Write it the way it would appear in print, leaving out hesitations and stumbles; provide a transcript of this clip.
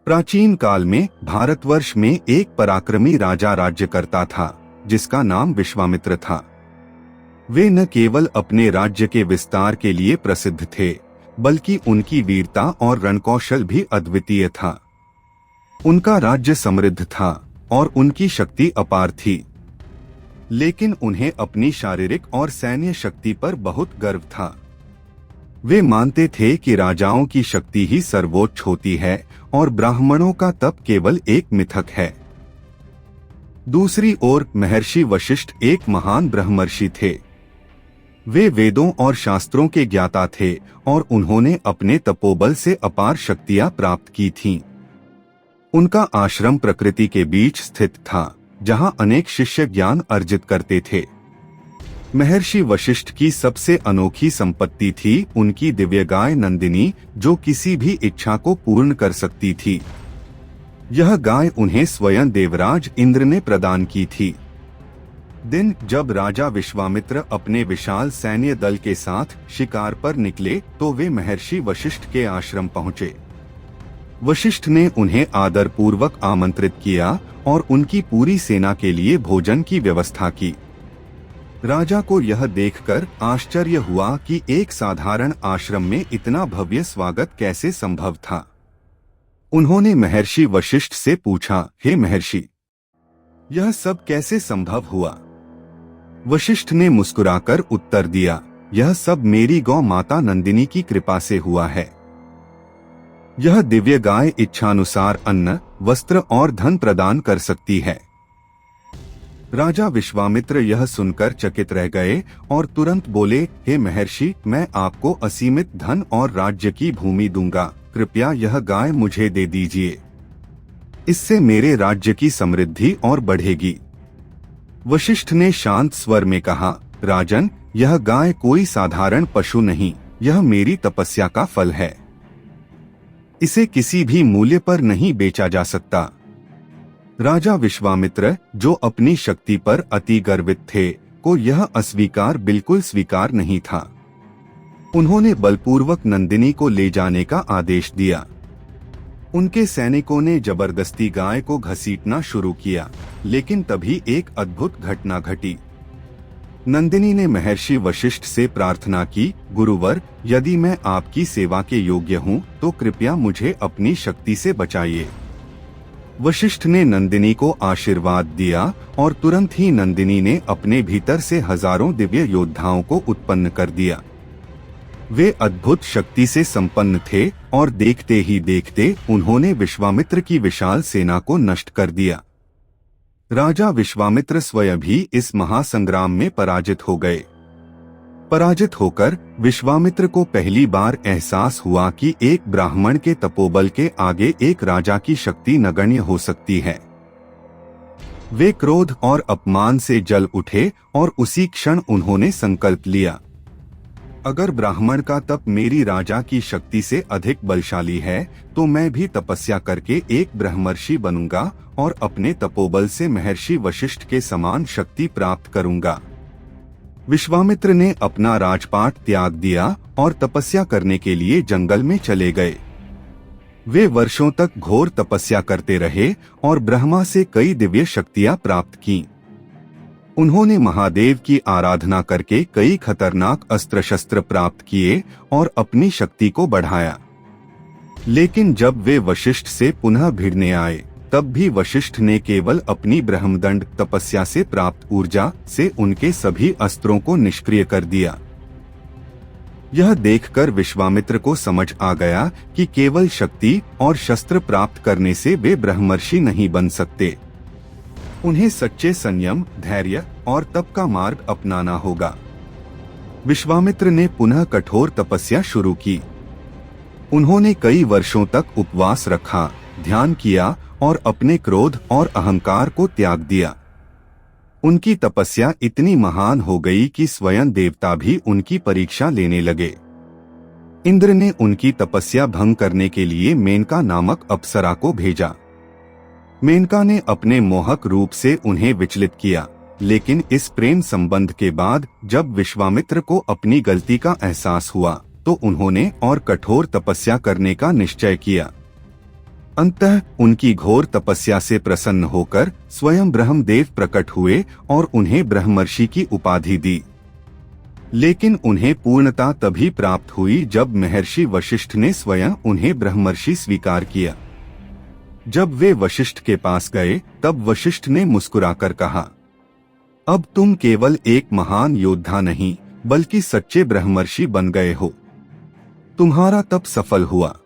प्राचीन काल में भारतवर्ष में एक पराक्रमी राजा राज्य करता था जिसका नाम विश्वामित्र था। वे न केवल अपने राज्य के विस्तार के लिए प्रसिद्ध थे, बल्कि उनकी वीरता और रणकौशल भी अद्वितीय था। उनका राज्य समृद्ध था और उनकी शक्ति अपार थी, लेकिन उन्हें अपनी शारीरिक और सैन्य शक्ति पर बहुत गर्व था। वे मानते थे कि राजाओं की शक्ति ही सर्वोच्च होती है और ब्राह्मणों का तप केवल एक मिथक है। दूसरी ओर महर्षि वशिष्ठ एक महान ब्रह्मर्षि थे। वे वेदों और शास्त्रों के ज्ञाता थे और उन्होंने अपने तपोबल से अपार शक्तियां प्राप्त की थीं। उनका आश्रम प्रकृति के बीच स्थित था, जहां अनेक शिष्य ज्ञान अर्जित करते थे। महर्षि वशिष्ठ की सबसे अनोखी संपत्ति थी उनकी दिव्य गाय नंदिनी, जो किसी भी इच्छा को पूर्ण कर सकती थी। यह गाय उन्हें स्वयं देवराज इंद्र ने प्रदान की थी। दिन जब राजा विश्वामित्र अपने विशाल सैन्य दल के साथ शिकार पर निकले तो वे महर्षि वशिष्ठ के आश्रम पहुंचे। वशिष्ठ ने उन्हें आदर पूर्वक आमंत्रित किया और उनकी पूरी सेना के लिए भोजन की व्यवस्था की। राजा को यह देखकर आश्चर्य हुआ कि एक साधारण आश्रम में इतना भव्य स्वागत कैसे संभव था। उन्होंने महर्षि वशिष्ठ से पूछा, हे महर्षि, यह सब कैसे संभव हुआ? वशिष्ठ ने मुस्कुराकर उत्तर दिया, यह सब मेरी गौ माता नंदिनी की कृपा से हुआ है। यह दिव्य गाय इच्छानुसार अन्न, वस्त्र और धन प्रदान कर सकती है। राजा विश्वामित्र यह सुनकर चकित रह गए और तुरंत बोले, हे महर्षि, मैं आपको असीमित धन और राज्य की भूमि दूंगा, कृपया यह गाय मुझे दे दीजिए। इससे मेरे राज्य की समृद्धि और बढ़ेगी। वशिष्ठ ने शांत स्वर में कहा, राजन, यह गाय कोई साधारण पशु नहीं, यह मेरी तपस्या का फल है। इसे किसी भी मूल्य पर नहीं बेचा जा सकता। राजा विश्वामित्र, जो अपनी शक्ति पर अति गर्वित थे, को यह अस्वीकार बिल्कुल स्वीकार नहीं था। उन्होंने बलपूर्वक नंदिनी को ले जाने का आदेश दिया। उनके सैनिकों ने जबरदस्ती गाय को घसीटना शुरू किया, लेकिन तभी एक अद्भुत घटना घटी। नंदिनी ने महर्षि वशिष्ठ से प्रार्थना की, गुरुवर, यदि मैं आपकी सेवा के योग्य हूँ तो कृपया मुझे अपनी शक्ति से बचाइए। वशिष्ठ ने नंदिनी को आशीर्वाद दिया और तुरंत ही नंदिनी ने अपने भीतर से हजारों दिव्य योद्धाओं को उत्पन्न कर दिया। वे अद्भुत शक्ति से संपन्न थे और देखते ही देखते उन्होंने विश्वामित्र की विशाल सेना को नष्ट कर दिया। राजा विश्वामित्र स्वयं भी इस महासंग्राम में पराजित हो गए। पराजित होकर विश्वामित्र को पहली बार एहसास हुआ कि एक ब्राह्मण के तपोबल के आगे एक राजा की शक्ति नगण्य हो सकती है। वे क्रोध और अपमान से जल उठे और उसी क्षण उन्होंने संकल्प लिया, अगर ब्राह्मण का तप मेरी राजा की शक्ति से अधिक बलशाली है तो मैं भी तपस्या करके एक ब्रह्मर्षि बनूंगा और अपने तपोबल से महर्षि वशिष्ठ के समान शक्ति प्राप्त करूंगा। विश्वामित्र ने अपना राजपाट त्याग दिया और तपस्या करने के लिए जंगल में चले गए। वे वर्षों तक घोर तपस्या करते रहे और ब्रह्मा से कई दिव्य शक्तियां प्राप्त की। उन्होंने महादेव की आराधना करके कई खतरनाक अस्त्र शस्त्र प्राप्त किए और अपनी शक्ति को बढ़ाया। लेकिन जब वे वशिष्ठ से पुनः भिड़ने आए, तब भी वशिष्ठ ने केवल अपनी ब्रह्मदंड तपस्या से प्राप्त ऊर्जा से उनके सभी अस्त्रों को निष्क्रिय कर दिया। यह देखकर विश्वामित्र को समझ आ गया कि केवल शक्ति और शस्त्र प्राप्त करने से वे ब्रह्मर्षि नहीं बन सकते। उन्हें सच्चे संयम, धैर्य और तप का मार्ग अपनाना होगा। विश्वामित्र ने पुनः कठोर तपस्या शुरू की। उन्होंने कई वर्षों तक उपवास रखा, ध्यान किया और अपने क्रोध और अहंकार को त्याग दिया। उनकी तपस्या इतनी महान हो गई कि स्वयं देवता भी उनकी परीक्षा लेने लगे। इंद्र ने उनकी तपस्या भंग करने के लिए मेनका नामक अप्सरा को भेजा। मेनका ने अपने मोहक रूप से उन्हें विचलित किया, लेकिन इस प्रेम संबंध के बाद जब विश्वामित्र को अपनी गलती का एहसास हुआ तो उन्होंने और कठोर तपस्या करने का निश्चय किया। अंततः उनकी घोर तपस्या से प्रसन्न होकर स्वयं ब्रह्मदेव प्रकट हुए और उन्हें ब्रह्मर्षि की उपाधि दी। लेकिन उन्हें पूर्णता तभी प्राप्त हुई जब महर्षि वशिष्ठ ने स्वयं उन्हें ब्रह्मर्षि स्वीकार किया। जब वे वशिष्ठ के पास गए तब वशिष्ठ ने मुस्कुराकर कहा, अब तुम केवल एक महान योद्धा नहीं बल्कि सच्चे ब्रह्मर्षि बन गए हो। तुम्हारा तप सफल हुआ।